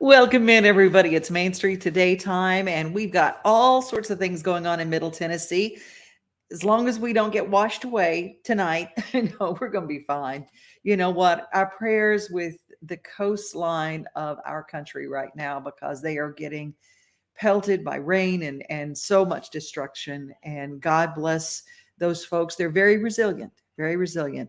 Welcome in, everybody. It's Main Street Today time, and we've got all sorts of things going on in Middle Tennessee. As long as we don't get washed away tonight, no, we're going to be fine. You know what? Our prayers with the coastline of our country right now because they are getting pelted by rain and so much destruction. And God bless those folks. They're very resilient,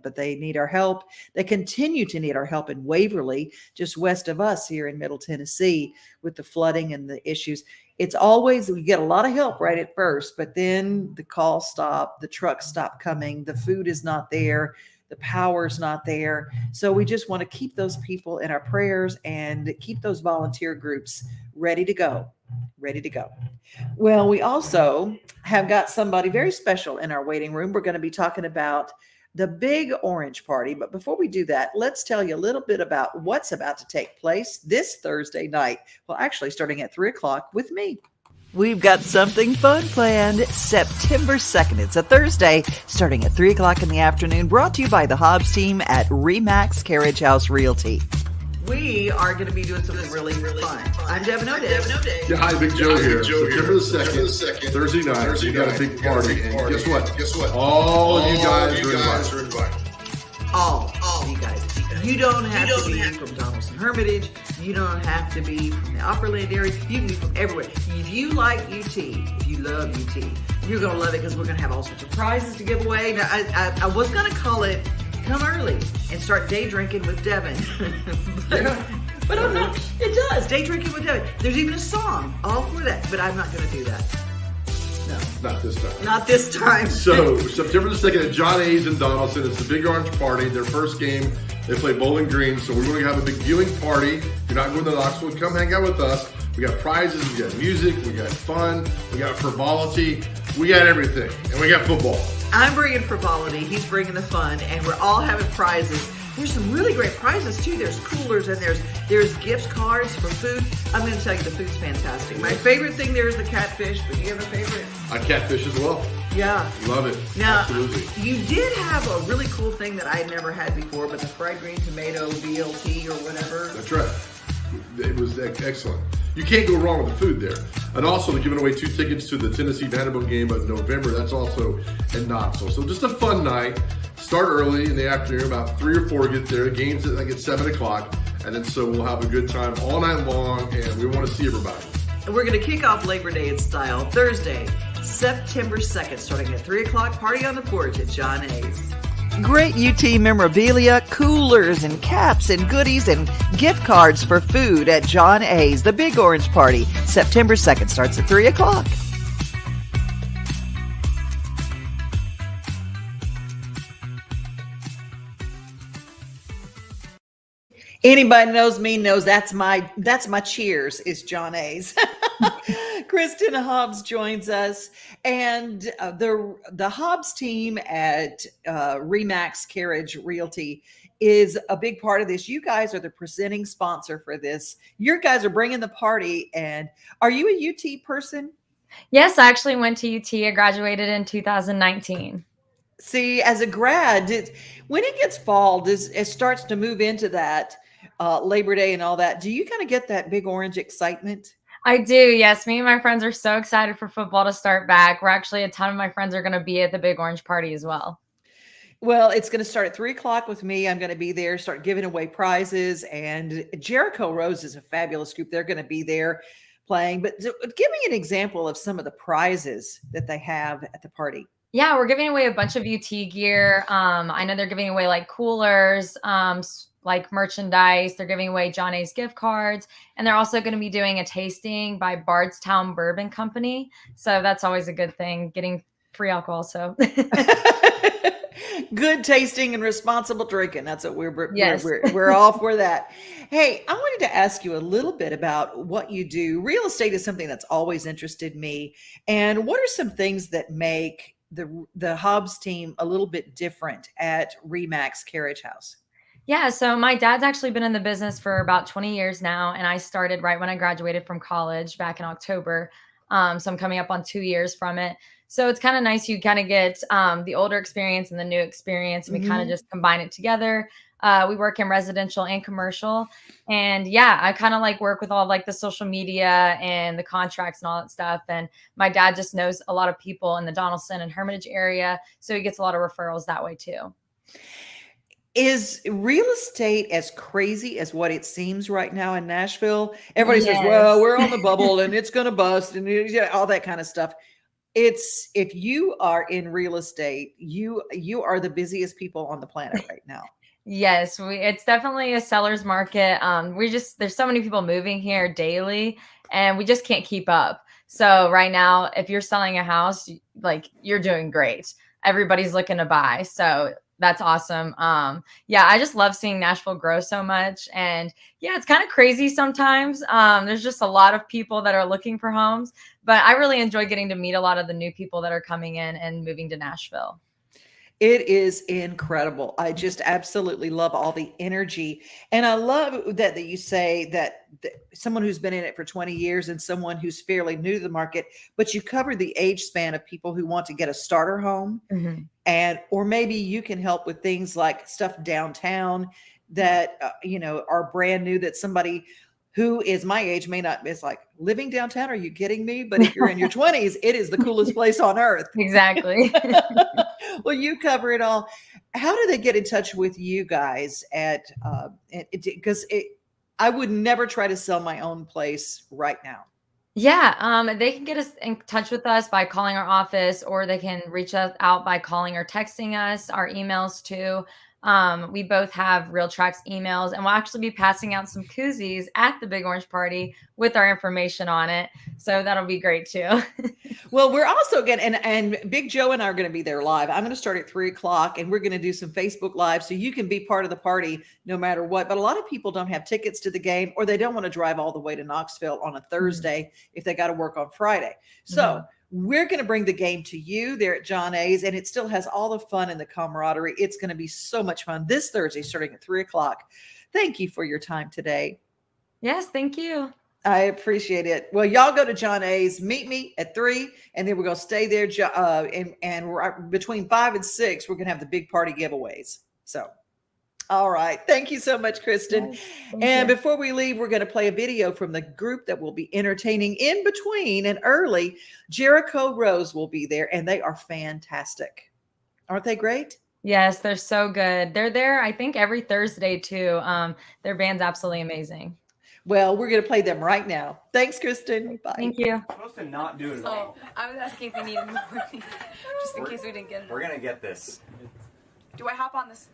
but they need our help. They continue to need our help in Waverly, just west of us here in Middle Tennessee, with the flooding and the issues. It's always, we get a lot of help right at first, but then the calls stop, the trucks stop coming, the food is not there, the power's not there. So we just want to keep those people in our prayers and keep those volunteer groups ready to go. Ready to go. Well, we also have got somebody very special in our waiting room. We're going to be talking about the Big Orange Party. But before we do that, let's tell you a little bit about what's about to take place this Thursday night. Well, actually, starting at 3 o'clock with me. We've got something fun planned September 2nd. It's a Thursday starting at 3 o'clock in the afternoon, brought to you by the Hobbs Team at Remax Carriage House Realty. We are going to be doing something really fun. I'm Devin O'Day. Yeah, hi, Big Joe here. September the 2nd, Thursday night, we got a big party. And guess what? All of you guys are invited. All you guys. You don't have to be from Donaldson Hermitage. You don't have to be from the Upperland area. You can be from everywhere. If you like UT, if you love UT, you're going to love it because we're going to have all sorts of prizes to give away. Now, I was going to call it Come Early and Start Day Drinking with Devin. but I'm not. It does. Day Drinking with Devin. There's even a song all for that, but I'm not going to do that. No. Not this time. Not this time. So, September the 2nd at John A's in Donaldson. It's the Big Orange Party. Their first game, they play Bowling Green. So, we're going to have a big viewing party. If you're not going to Knoxville, come hang out with us. We got prizes, we got music, we got fun, we got frivolity, we got everything. And we got football. I'm bringing frivolity, he's bringing the fun, and we're all having prizes. There's some really great prizes too. There's coolers and there's gift cards for food. I'm going to tell you, the food's fantastic. My favorite thing there is the catfish, but do you have a favorite? I catfish as well. Yeah. Love it. Now, absolutely. You did have a really cool thing that I had never had before, but the fried green tomato BLT or whatever. That's right. It was excellent. You can't go wrong with the food there. And also, they're giving away 2 tickets to the Tennessee Vanderbilt game of November. That's also in Knoxville. So just a fun night. Start early in the afternoon, about 3 or 4 get there. Games at 7 o'clock. And then so we'll have a good time all night long, and we want to see everybody. And we're going to kick off Labor Day in style Thursday, September 2nd, starting at 3 o'clock. Party on the porch at John A's. Great UT memorabilia, coolers and caps and goodies and gift cards for food at John A's. The Big Orange Party, September 2nd, starts at 3 o'clock. Anybody knows me knows that's my cheers is John A's. Kristin Hobbs joins us, and the Hobbs team at Remax Carriage Realty is a big part of this. You guys are the presenting sponsor for this. You guys are bringing the party. And are you a UT person? Yes, I actually went to UT. I graduated in 2019. See, as a grad, when it gets fall, it starts to move into that Labor Day and all that. Do you kind of get that Big Orange excitement? I do, yes. Me and my friends are so excited for football to start back. We're actually, a ton of my friends are going to be at the Big Orange Party as well. Well, it's going to start at 3 o'clock with me. I'm going to be there, start giving away prizes. And Jericho Rose is a fabulous group. They're going to be there playing. But give me an example of some of the prizes that they have at the party. Yeah, we're giving away a bunch of UT gear. I know they're giving away like coolers, like merchandise. They're giving away John A's gift cards. And they're also going to be doing a tasting by Bardstown Bourbon Company. So that's always a good thing, getting free alcohol. So good tasting and responsible drinking. That's what yes. we're all for that. Hey, I wanted to ask you a little bit about what you do. Real estate is something that's always interested me. And what are some things that make the Hobbs team a little bit different at Remax Carriage House? Yeah, so my dad's actually been in the business for about 20 years now, and I started right when I graduated from college back in October. So I'm coming up on 2 years from it. So it's kind of nice. You kind of get the older experience and the new experience, and we kind of just combine it together. We work in residential and commercial. And yeah, I kind of like work with all like the social media and the contracts and all that stuff. And my dad just knows a lot of people in the Donaldson and Hermitage area. So he gets a lot of referrals that way too. Is real estate as crazy as what it seems right now in Nashville? Everybody says, Yes. well, we're on the bubble and it's going to bust and all that kind of stuff. It's, if you are in real estate, you are the busiest people on the planet right now. Yes, it's definitely a seller's market. There's so many people moving here daily and we just can't keep up. So right now, if you're selling a house, like you're doing great. Everybody's looking to buy. So that's awesome. Yeah, I just love seeing Nashville grow so much. And yeah, it's kind of crazy sometimes. There's just a lot of people that are looking for homes, but I really enjoy getting to meet a lot of the new people that are coming in and moving to Nashville. It is incredible. I just absolutely love all the energy. And I love that you say that someone who's been in it for 20 years and someone who's fairly new to the market, but you cover the age span of people who want to get a starter home. Mm-hmm. Or maybe you can help with things like stuff downtown that, are brand new, that somebody who is my age may not. It's like, living downtown, are you kidding me? But if you're in your 20s, it is the coolest place on earth. Exactly. Well, you cover it all. How do they get in touch with you guys because I would never try to sell my own place right now. Yeah, they can get us in touch with us by calling our office, or they can reach us out by calling or texting us. Our emails too. We both have RealTrax emails, and we'll actually be passing out some koozies at the Big Orange Party with our information on it. So that'll be great too. Well, we're also getting, and Big Joe and I are going to be there live. I'm going to start at 3:00 and we're going to do some Facebook Live so you can be part of the party no matter what. But a lot of people don't have tickets to the game, or they don't want to drive all the way to Knoxville on a Thursday if they got to work on Friday. So we're going to bring the game to you there at John A's, and it still has all the fun and the camaraderie. It's going to be so much fun this Thursday starting at 3:00. Thank you for your time today. Yes, thank you. I appreciate it. Well, y'all go to John A's, meet me at 3, and then we're going to stay there. And we're, between 5 and 6, we're going to have the big party giveaways. So, all right. Thank you so much, Kristin. Yes, and before we leave, we're going to play a video from the group that will be entertaining in between and early. Jericho Rose will be there, and they are fantastic. Aren't they great? Yes, they're so good. They're there, I think, every Thursday too. Their band's absolutely amazing. Well, we're going to play them right now. Thanks, Kristin. Bye. Thank you. We're supposed to not do it at all. I was asking if we needed more, just in case we didn't get it. We're gonna get this. Do I hop on this?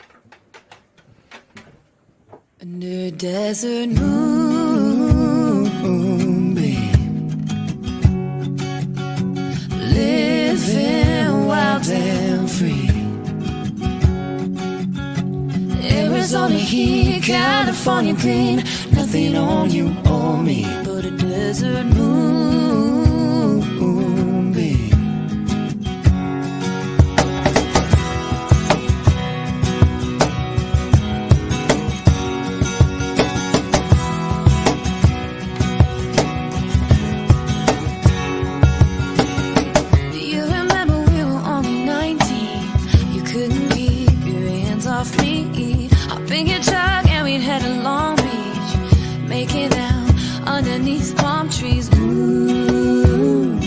Under desert moon, babe, living wild and free. Arizona heat, California clean. Nothing on you or me but a desert moon, babe. Do you remember we were only 19? You couldn't keep your hands off me. Hop in your truck and we'd head to Long Beach, making out underneath palm trees. Ooh,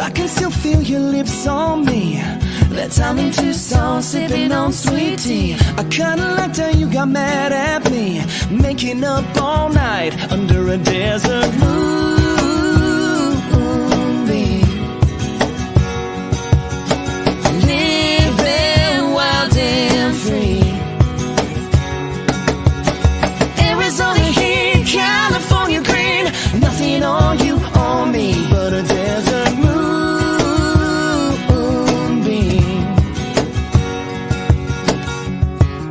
I can still feel your lips on me. That time in Tucson, sipping on sweet tea. I kinda liked how you got mad at me, making up all night under a desert moon, babe. Living wild and free. Arizona heat, California green. Nothing on you or me but a desert moonbeam.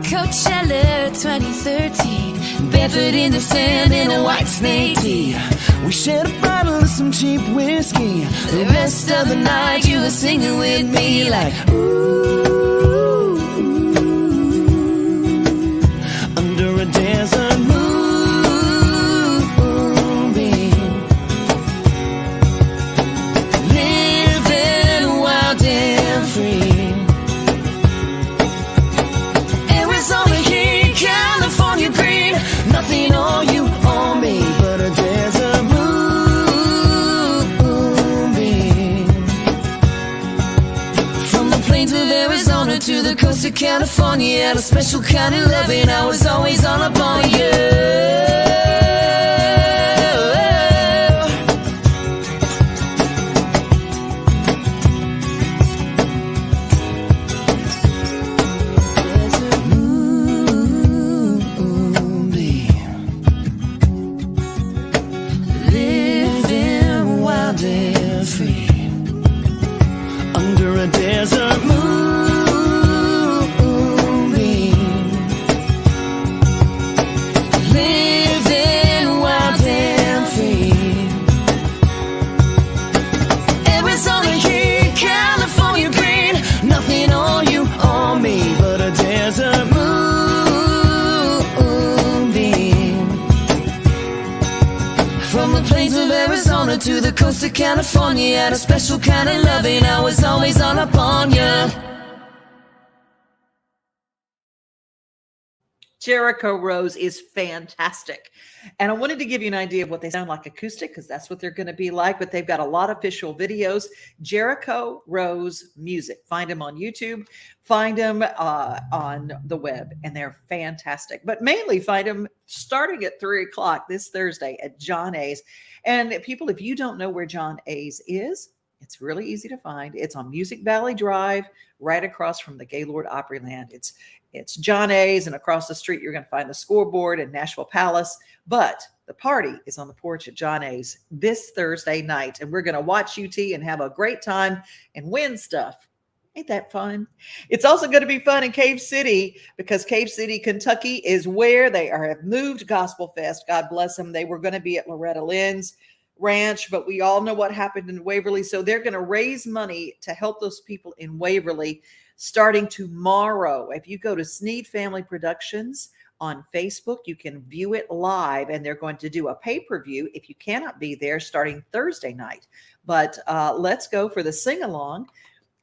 Coachella 2013, barefoot in the sand in a white snake tee. We shared a bottle of some cheap whiskey. The rest of the night you were singing with me like ooh, under a desert moonbeam. Living wild and free. the coast of California. Had a special kind of loving, I was always all up on you. Desert moonbeam, living wild and free. Arizona heat, California green, nothing on you or me but a desert moonbeam. From the plains of Arizona to the coast of California, had a special kind of loving, I was always all up on you. Jericho Rose is fantastic. And I wanted to give you an idea of what they sound like acoustic, because that's what they're going to be like. But they've got a lot of official videos. Jericho Rose Music. Find them on YouTube. Find them on the web. And they're fantastic. But mainly find them starting at 3 o'clock this Thursday at John A's. And people, if you don't know where John A's is, it's really easy to find. It's on Music Valley Drive, right across from the Gaylord Opryland. It's John A's, and across the street, you're going to find the scoreboard and Nashville Palace. But the party is on the porch at John A's this Thursday night. And we're going to watch UT and have a great time and win stuff. Ain't that fun? It's also going to be fun in Cave City, because Cave City, Kentucky is where they have moved GospelFest. God bless them. They were going to be at Loretta Lynn's ranch, but we all know what happened in Waverly. So they're going to raise money to help those people in Waverly starting tomorrow. If you go to Sneed Family Productions on Facebook, you can view it live, and they're going to do a pay-per-view if you cannot be there starting Thursday night. But let's go for the sing-along.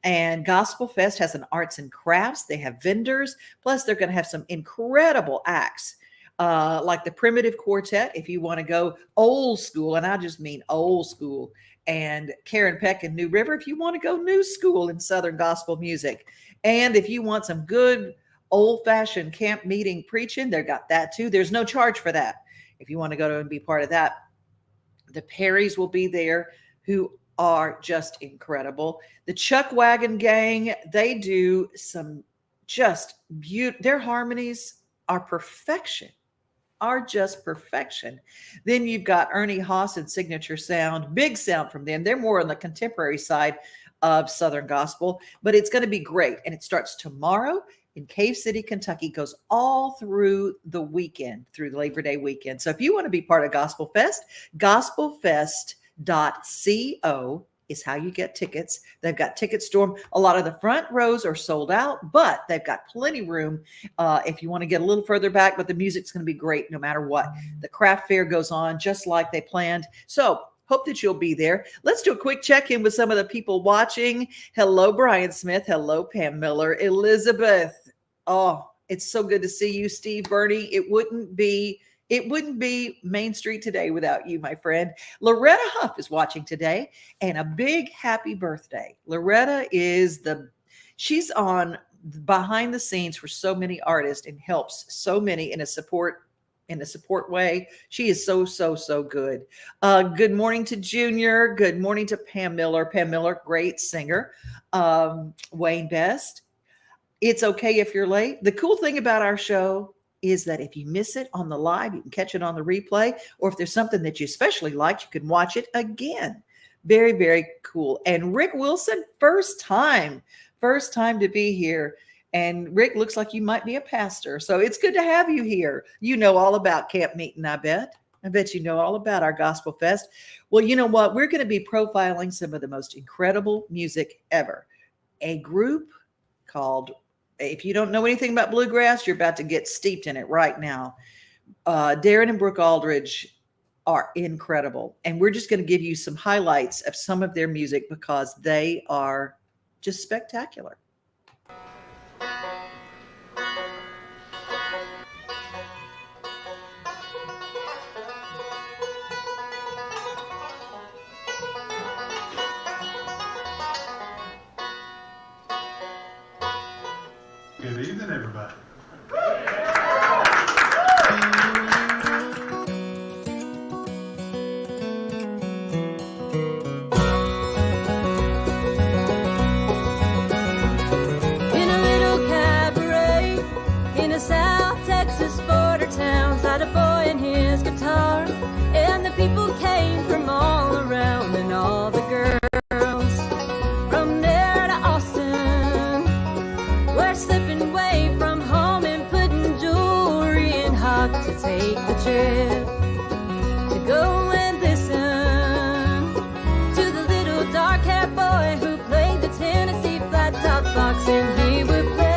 And GospelFest has an arts and crafts. They have vendors. Plus, they're going to have some incredible acts. Like the Primitive Quartet, if you want to go old school, and I just mean old school, and Karen Peck and New River, if you want to go new school in Southern gospel music. And if you want some good old-fashioned camp meeting preaching, they got that too. There's no charge for that if you want to go and be part of that. The Perrys will be there, who are just incredible. The Chuck Wagon Gang, they do some just beautiful, their harmonies are perfection. Are just perfection. Then you've got Ernie Haas and Signature Sound, big sound from them. They're more on the contemporary side of Southern gospel, but it's going to be great. And it starts tomorrow in Cave City, Kentucky, goes all through the weekend, through the Labor Day weekend. So if you want to be part of GospelFest, gospelfest.co is how you get tickets. They've got Ticket Storm. A lot of the front rows are sold out, but they've got plenty room if you want to get a little further back. But the music's going to be great no matter what. The craft fair goes on just like they planned. So hope that you'll be there. Let's do a quick check-in with some of the people watching. Hello, Brian Smith. Hello, Pam Miller. Elizabeth. Oh, it's so good to see you, Steve Bernie. It wouldn't be Main Street today without you, my friend. Loretta Huff is watching today, and a big happy birthday. Loretta she's on behind the scenes for so many artists and helps so many in a support way. She is so good. Good morning to Junior. Good morning to Pam Miller. Pam Miller, great singer. Wayne Best. It's okay if you're late. The cool thing about our show is that if you miss it on the live, you can catch it on the replay, or if there's something that you especially liked, you can watch it again. Very, very cool. And Rick Wilson, first time to be here. And Rick, looks like you might be a pastor. So it's good to have you here. You know all about camp meeting, I bet. I bet you know all about our Gospel Fest. Well, you know what? We're going to be profiling some of the most incredible music ever. A group called, if you don't know anything about bluegrass, you're about to get steeped in it right now. Darin and Brooke Aldridge are incredible. And we're just going to give you some highlights of some of their music because they are just spectacular. everybody. In a little cabaret in a South Texas border town, sat a boy and his guitar, and the people came from all around, and all the girls from there to Austin were slipping away from home and putting jewelry in hot to take the trip to go and listen to the little dark-haired boy who played the Tennessee flat top box, and he would play.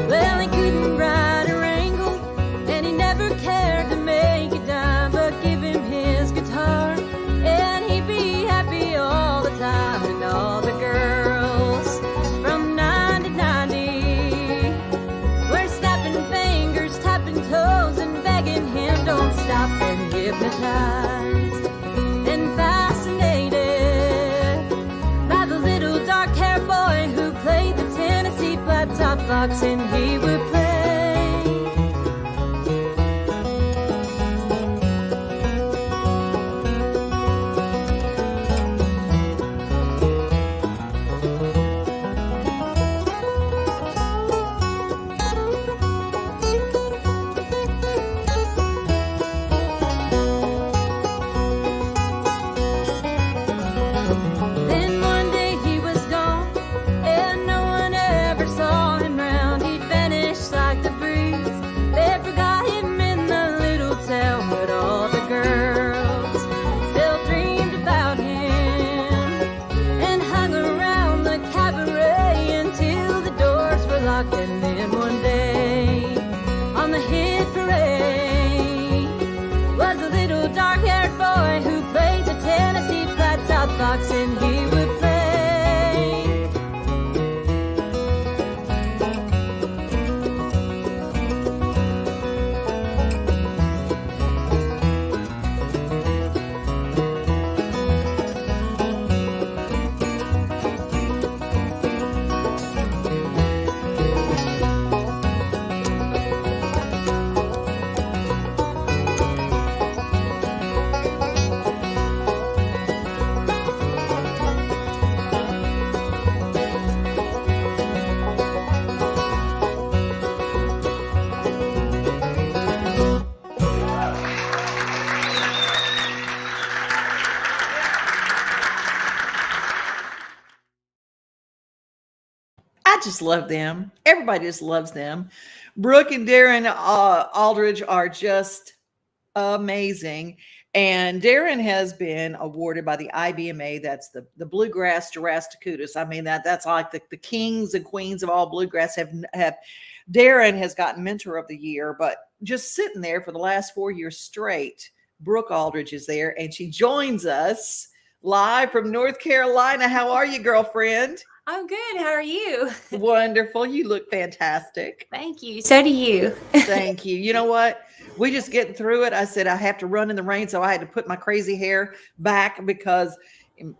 Well, he couldn't ride a wrangle, and he never cared to make a dime, but give him his guitar, and he'd be happy all the time. And all the girls from 9 to 90 were snapping fingers, tapping toes, and begging him don't stop, and hypnotized and fascinated by the little dark-haired boy who played the Tennessee flat top box, and he would play. Then one day he was gone, and no one ever saw him round. He'd vanished like the breeze. They forgot him in the little town, but all the girls still dreamed about him and hung around the cabaret until the doors were locked. And then one day on the hit parade was a little dark-haired boy who played the Tennessee flat top box, and he would play. I just love them. Everybody just loves them. Brooke and Darin Aldridge are just amazing. And Darin has been awarded by the IBMA. That's the Bluegrass Jurassicutus. I mean, that's like the kings and queens of all bluegrass have. Darin has gotten Mentor of the Year, but just sitting there for the last 4 years straight, Brooke Aldridge is there, and she joins us live from North Carolina. How are you, girlfriend? I'm good. How are you? Wonderful. You look fantastic. Thank you. So do you. Thank you. You know what? We just getting through it. I said I have to run in the rain, so I had to put my crazy hair back because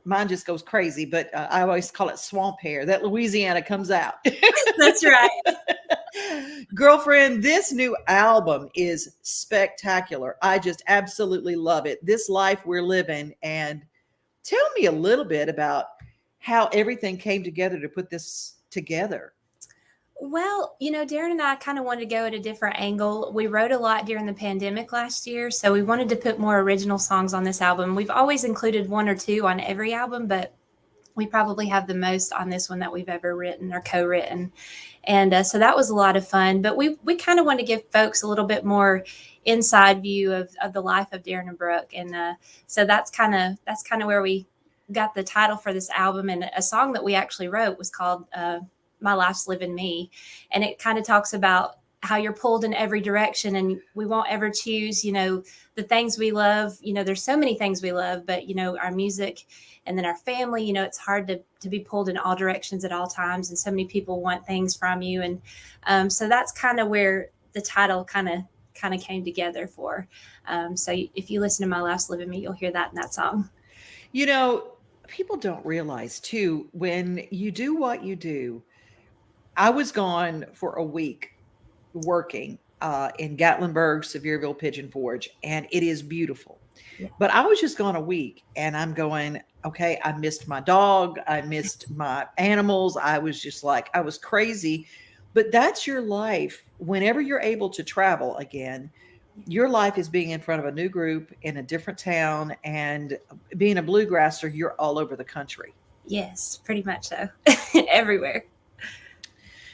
mine just goes crazy. But I always call it swamp hair. That Louisiana comes out. That's right. Girlfriend, this new album is spectacular. I just absolutely love it. This life we're living. And tell me a little bit about how everything came together to put this together. Well, Darin and I kind of wanted to go at a different angle. We wrote a lot during the pandemic last year, so we wanted to put more original songs on this album. We've always included 1 or 2 on every album, but we probably have the most on this one that we've ever written or co-written. And so that was a lot of fun. But we kind of want to give folks a little bit more inside view of the life of Darin and Brooke. And so that's kind of where we got the title for this album. And a song that we actually wrote was called My Life's Living Me. And it kind of talks about how you're pulled in every direction, and we won't ever choose, the things we love. There's so many things we love, but our music and then our family, it's hard to be pulled in all directions at all times. And so many people want things from you. And so that's kind of where the title kind of came together for. So if you listen to My Life's Living Me, you'll hear that in that song. People don't realize too, when you do what you do, I was gone for a week working in Gatlinburg, Sevierville, Pigeon Forge, and it is beautiful. Yeah. But I was just gone a week, and I'm going, okay, I missed my dog. I missed my animals. I was just like, I was crazy. But that's your life. Whenever you're able to travel again, your life is being in front of a new group in a different town, and being a bluegrasser, you're all over the country. Yes, pretty much so. Everywhere.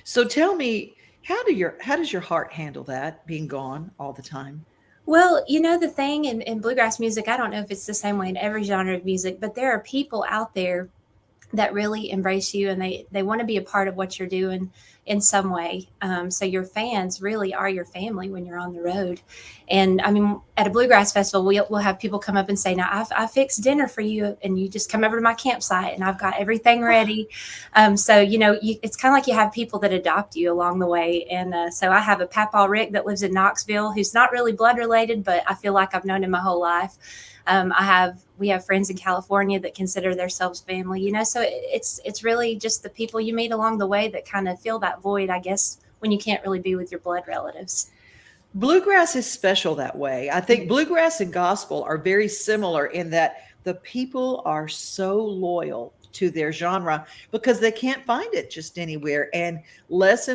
So tell me, how does your heart handle that, being gone all the time? Well, the thing in bluegrass music, I don't know if it's the same way in every genre of music, but there are people out there that really embrace you, and they want to be a part of what you're doing in some way. So your fans really are your family when you're on the road. And I mean, at a bluegrass festival, we'll have people come up and say, now I fixed dinner for you, and you just come over to my campsite and I've got everything ready. So, it's kind of like you have people that adopt you along the way. And so I have a Papaw Rick that lives in Knoxville, who's not really blood related, but I feel like I've known him my whole life. We have friends in California that consider themselves family, so it's really just the people you meet along the way that kind of fill that void, I guess, when you can't really be with your blood relatives. Bluegrass is special that way. I think bluegrass and gospel are very similar in that the people are so loyal to their genre because they can't find it just anywhere, and less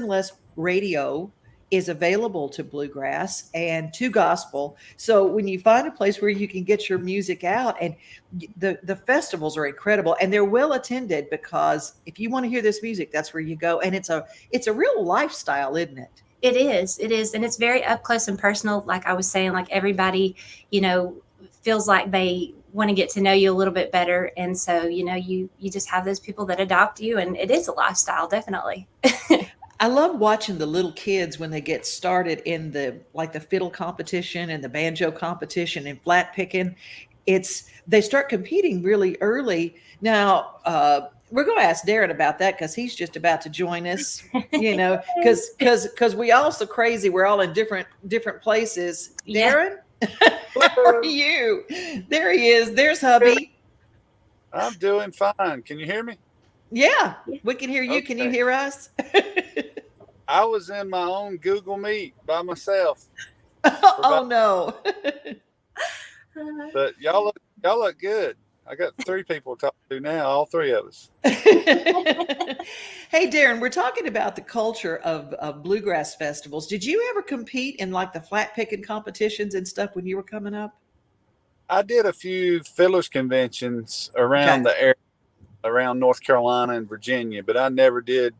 radio is available to bluegrass and to gospel. So when you find a place where you can get your music out, and the festivals are incredible, and they're well attended, because if you want to hear this music, that's where you go. And it's a real lifestyle, isn't it? It is. And it's very up close and personal. Like I was saying, like everybody, feels like they want to get to know you a little bit better. And so, you just have those people that adopt you, and it is a lifestyle, definitely. I love watching the little kids when they get started in the fiddle competition and the banjo competition and flat picking. They start competing really early. Now, we're going to ask Darin about that, because he's just about to join us, because we all so crazy. We're all in different places. Yeah. Darin, how are you? There he is. There's hubby. I'm doing fine. Can you hear me? Yeah, we can hear you. Okay. Can you hear us? I was in my own Google Meet by myself. Oh no! But y'all look good. I got 3 people to talk to now, all 3 of us. Hey, Darin, we're talking about the culture of bluegrass festivals. Did you ever compete in the flat picking competitions and stuff when you were coming up? I did a few fiddlers conventions around the area, around North Carolina and Virginia, but I never did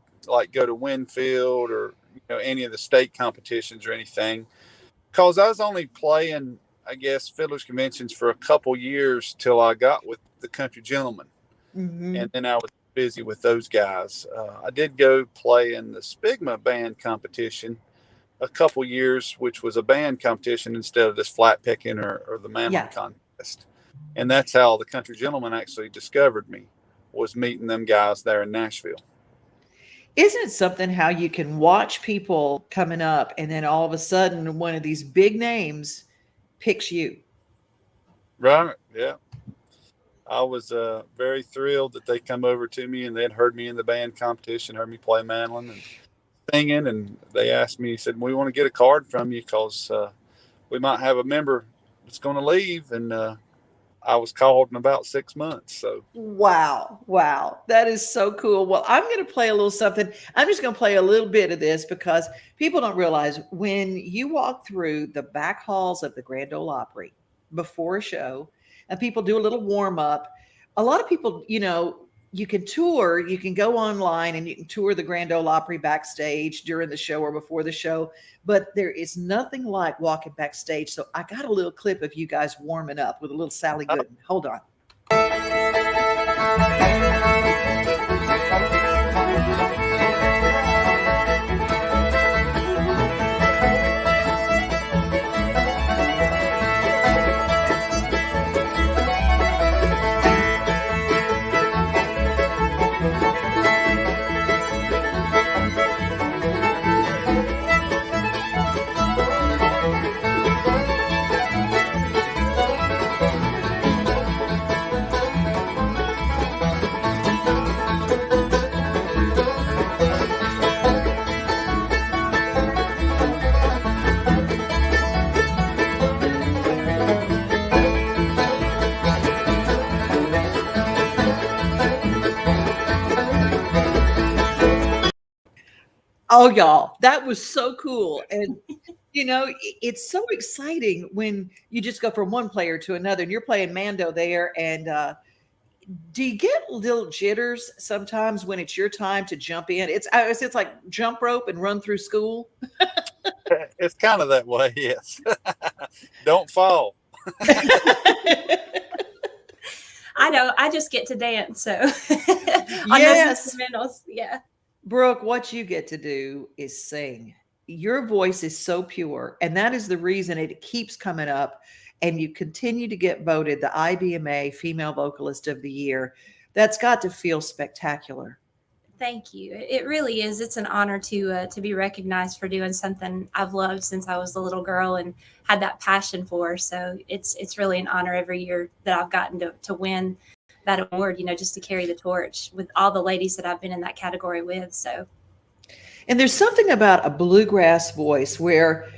go to Winfield or any of the state competitions or anything, because I was only playing, I guess, fiddlers conventions for a couple years till I got with the Country Gentlemen. Mm-hmm. And then I was busy with those guys. I did go play in the Spigma band competition a couple years, which was a band competition instead of this flat picking or the mandolin contest. And that's how the Country Gentlemen actually discovered me, was meeting them guys there in Nashville. Isn't it something how you can watch people coming up, and then all of a sudden one of these big names picks you? Right. Yeah. I was very thrilled that they come over to me, and they'd heard me in the band competition, heard me play mandolin and singing. And they asked me, said, we want to get a card from you, because we might have a member that's going to leave. And I was called in about 6 months. So wow, that is so cool. Well, I'm going to play a little something. I'm just going to play a little bit of this, because people don't realize when you walk through the back halls of the Grand Ole Opry before a show, and people do a little warm up. A lot of people, you can tour, you can go online and you can tour the Grand Ole Opry backstage during the show or before the show, but there is nothing like walking backstage. So I got a little clip of you guys warming up with a little Sally Gooden. Hold on. Oh, y'all, that was so cool. And, it's so exciting when you just go from one player to another and you're playing Mando there. And do you get little jitters sometimes when it's your time to jump in? It's like jump rope and run through school. It's kind of that way, yes. Don't fall. I know. I just get to dance. So on Yes. those instrumentals, yeah. Brooke, what you get to do is sing. Your voice is so pure, and that is the reason it keeps coming up, and you continue to get voted the IBMA Female Vocalist of the Year. That's got to feel spectacular. Thank you. It really is. It's an honor to be recognized for doing something I've loved since I was a little girl and had that passion for. So it's really an honor every year that I've gotten to win that award, just to carry the torch with all the ladies that I've been in that category with. So, And there's something about a bluegrass voice where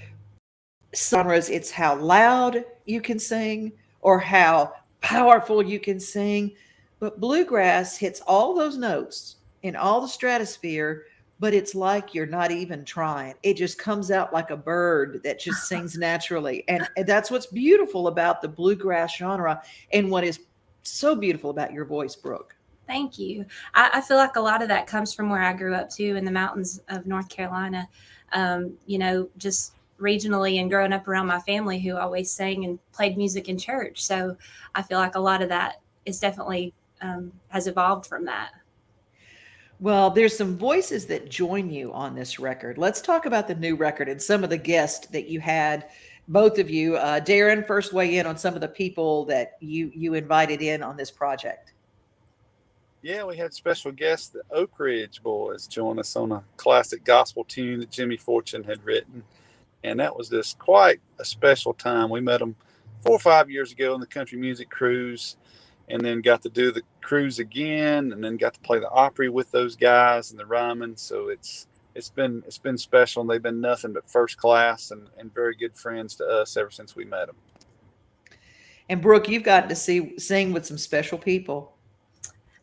genres, it's how loud you can sing or how powerful you can sing. But bluegrass hits all those notes in all the stratosphere, but it's like you're not even trying. It just comes out like a bird that just sings naturally. And that's what's beautiful about the bluegrass genre and what is so beautiful about your voice, Brooke. thank you. I feel like a lot of that comes from where I grew up too, in the mountains of North Carolina. Just regionally and growing up around my family who always sang and played music in church. So I feel like a lot of that is definitely has evolved from that. Well, there's some voices that join you on this record. Let's talk about the new record and some of the guests that you had, both of you. Darin, first weigh in on some of the people that you invited in on this project. Yeah, we had special guests, the Oak Ridge Boys, join us on a classic gospel tune that Jimmy Fortune had written. And that was just quite a special time. We met them 4 or 5 years ago on the Country Music Cruise, and then got to do the cruise again, and then got to play the Opry with those guys and the Ryman. So it's been special, and they've been nothing but first class and very good friends to us ever since we met them. And Brooke, you've gotten to sing with some special people.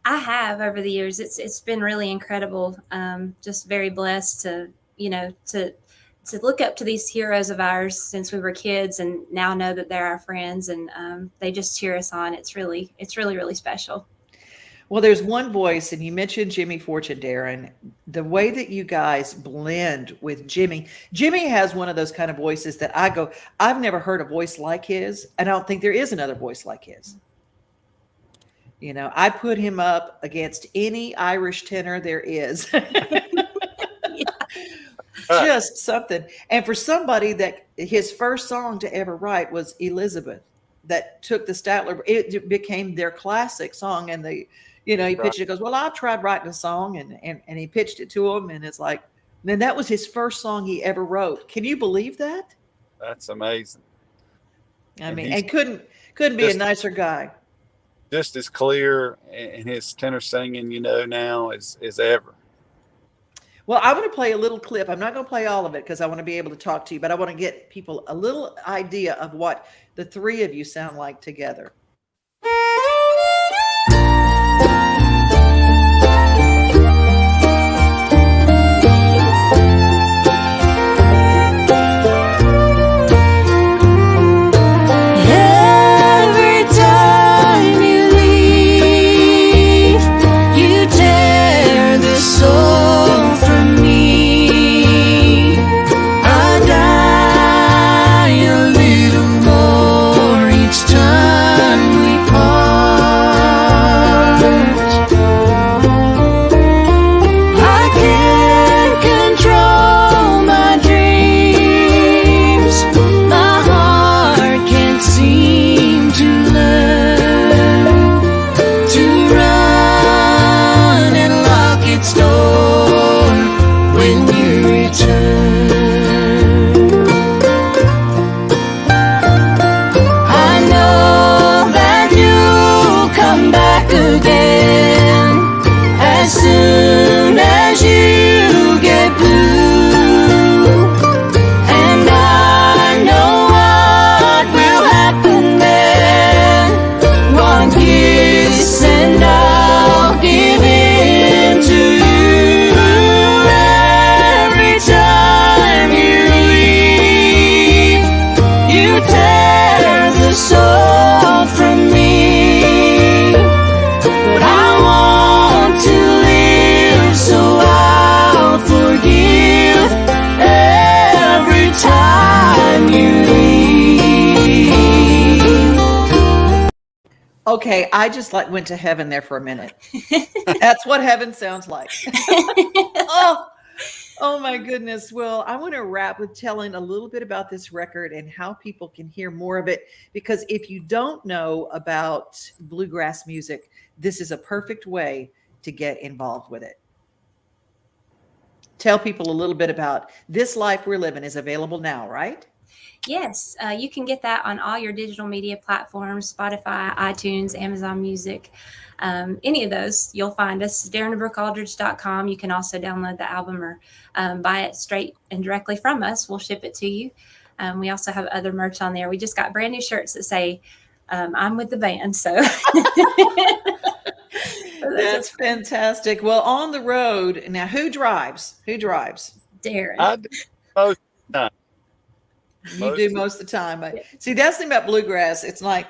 I have over the years. It's been really incredible. Just very blessed to look up to these heroes of ours since we were kids, and now know that they're our friends, and they just cheer us on. It's really, really special. Well, there's one voice, and you mentioned Jimmy Fortune, Darin. The way that you guys blend with Jimmy. Jimmy has one of those kind of voices that I've never heard a voice like his, and I don't think there is another voice like his. I put him up against any Irish tenor there is. Just something. And for somebody that his first song to ever write was Elizabeth, that took the Statler, it became their classic song. And he pitched it, goes, well, I've tried writing a song, and he pitched it to him. And it's like, then that was his first song he ever wrote. Can you believe that? That's amazing. I mean, and couldn't be a nicer guy. Just as clear in his tenor singing, now as ever. Well, I want to play a little clip. I'm not going to play all of it because I want to be able to talk to you, but I want to get people a little idea of what the three of you sound like together. Time Okay, I just like went to heaven there for a minute. That's what heaven sounds like. Oh, oh my goodness. Well, I want to wrap with telling a little bit about this record and how people can hear more of it. Because if you don't know about bluegrass music, this is a perfect way to get involved with it. Tell people a little bit about This Life We're Living is available now, right? Yes, you can get that on all your digital media platforms, Spotify, iTunes, Amazon Music, any of those. You'll find us, DarinandBrookeAldridge.com. You can also download the album or buy it straight and directly from us. We'll ship it to you. We also have other merch on there. We just got brand new shirts that say, I'm with the band. So That's fantastic. Well, on the road now, who drives? Who drives? Darin. I do most of the time. You do most of the time. See, that's the thing about bluegrass. It's like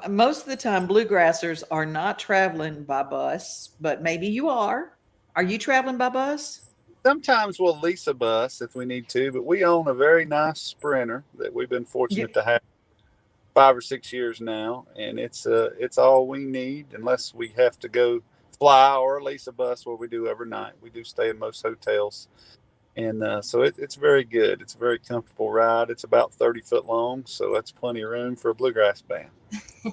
most of the time, bluegrassers are not traveling by bus, but maybe you are. Are you traveling by bus? Sometimes we'll lease a bus if we need to, but we own a very nice Sprinter that we've been fortunate to have 5 or 6 years now, and it's all we need unless we have to go fly or lease a bus where we do overnight. We do stay in most hotels. And so it's very good. It's a very comfortable ride. It's about 30 foot long, so that's plenty of room for a bluegrass band.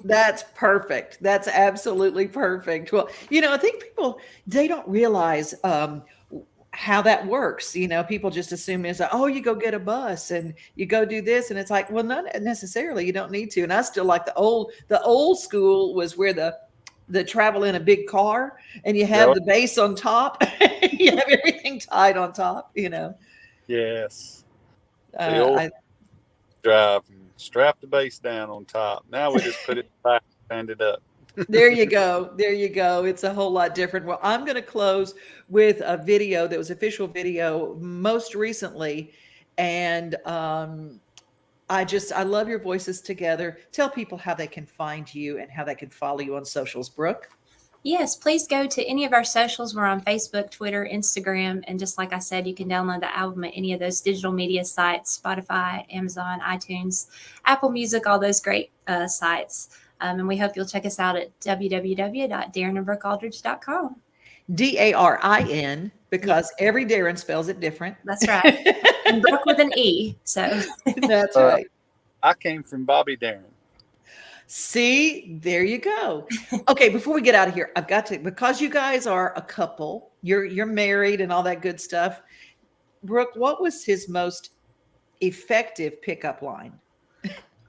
That's perfect. That's absolutely perfect. Well, I think people, they don't realize how that works. People just assume it's like, oh, you go get a bus and you go do this. And it's like, well, not necessarily. You don't need to. And I still like the old school was where the travel in a big car and you have the base on top. You have everything tied on top, Yes. The old drive and strap the base down on top. Now we just put it back and stand it up. There you go. There you go. It's a whole lot different. Well, I'm going to close with a video that was official video most recently. And I love your voices together. Tell people how they can find you and how they can follow you on socials, Brooke. Yes, please go to any of our socials. We're on Facebook, Twitter, Instagram. And just like I said, you can download the album at any of those digital media sites, Spotify, Amazon, iTunes, Apple Music, all those great sites. And we hope you'll check us out at www.darinandbrookealdridge.com. Darin, because every Darin spells it different. That's right. And Brooke with an E. So that's right. I came from Bobby Darin. See, there you go. Okay, before we get out of here, I've got to, because you guys are a couple, you're married and all that good stuff. Brooke, what was his most effective pickup line?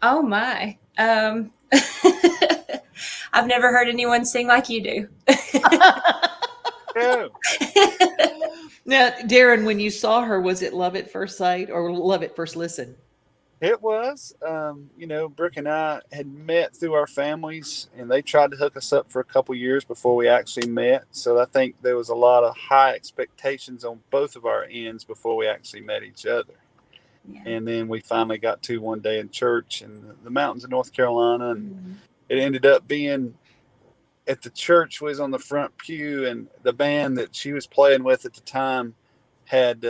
Oh my. I've never heard anyone sing like you do. Yeah. Now, Darin, when you saw her, was it love at first sight or love at first listen? It was. Brooke and I had met through our families, and they tried to hook us up for a couple years before we actually met. So I think there was a lot of high expectations on both of our ends before we actually met each other. Yeah. And then we finally got to one day in church in the mountains of North Carolina, and it ended up being at the church was on the front pew, and the band that she was playing with at the time had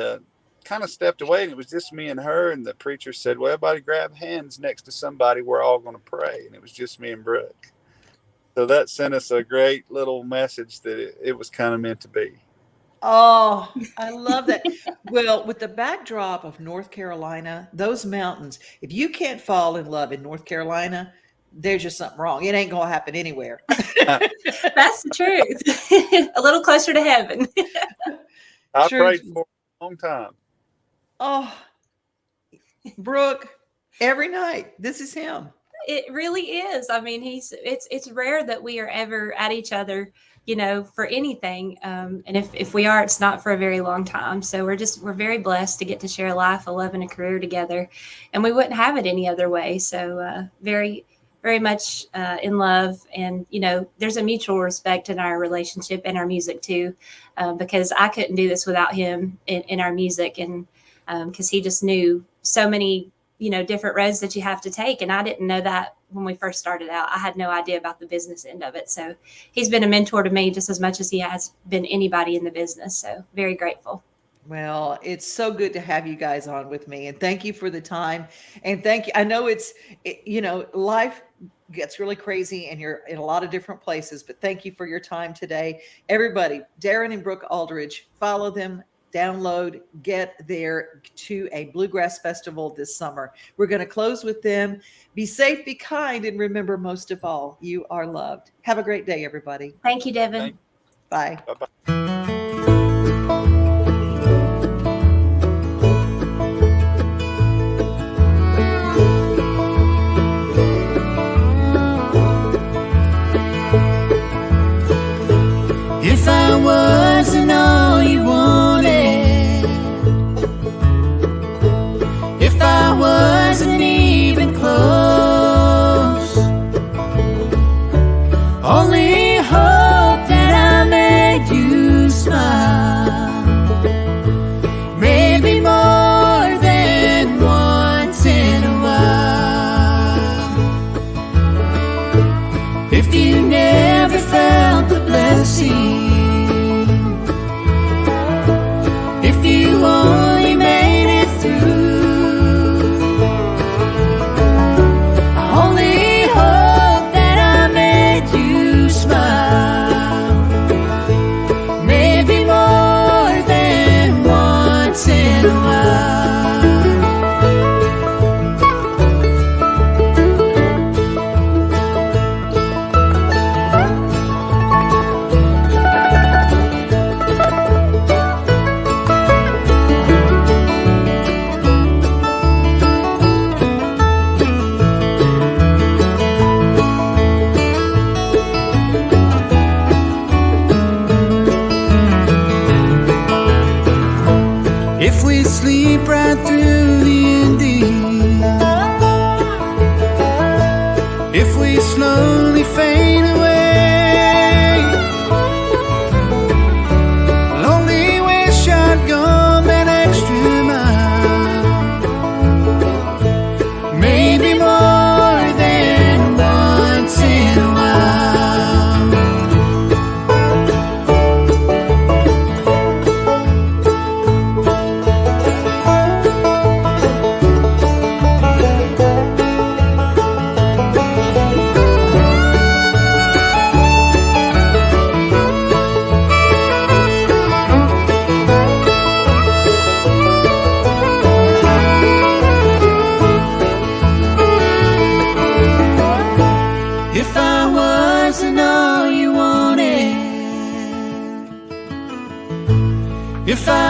kind of stepped away, and it was just me and her, and the preacher said, well, everybody grab hands next to somebody, we're all going to pray. And it was just me and Brooke. So that sent us a great little message that it was kind of meant to be. Oh, I love that. Well, with the backdrop of North Carolina, those mountains, if you can't fall in love in North Carolina, there's just something wrong. It ain't going to happen anywhere. That's the truth. A little closer to heaven. I prayed for it a long time. Oh, Brooke, every night, this is him. It really is. I mean, it's rare that we are ever at each other, for anything. And if we are, it's not for a very long time. So we're very blessed to get to share a life, a love, and a career together. And we wouldn't have it any other way. So very, very much in love. And, there's a mutual respect in our relationship and our music too, because I couldn't do this without him in our music. And because he just knew so many, different roads that you have to take. And I didn't know that when we first started out. I had no idea about the business end of it. So he's been a mentor to me just as much as he has been anybody in the business. So very grateful. Well, it's so good to have you guys on with me, and thank you for the time. And thank you. I know life gets really crazy and you're in a lot of different places. But thank you for your time today. Everybody, Darin and Brooke Aldridge, follow them, download, get there to a bluegrass festival this summer. We're going to close with them. Be safe, be kind, and remember, most of all, you are loved. Have a great day, everybody. Thank you, Devin. Bye. Bye-bye. If I wasn't all you wanted, if I wasn't even close, only hope that I made you smile, maybe more than once in a while. If you never felt the blessing, if you only made it through, I only hope that I made you smile, maybe more than once in a while. If we sleep right through the ending, if we slowly fade away, I'll only wish I'd gone that extra mile, maybe more than once in a while. If I wasn't all you wanted, if I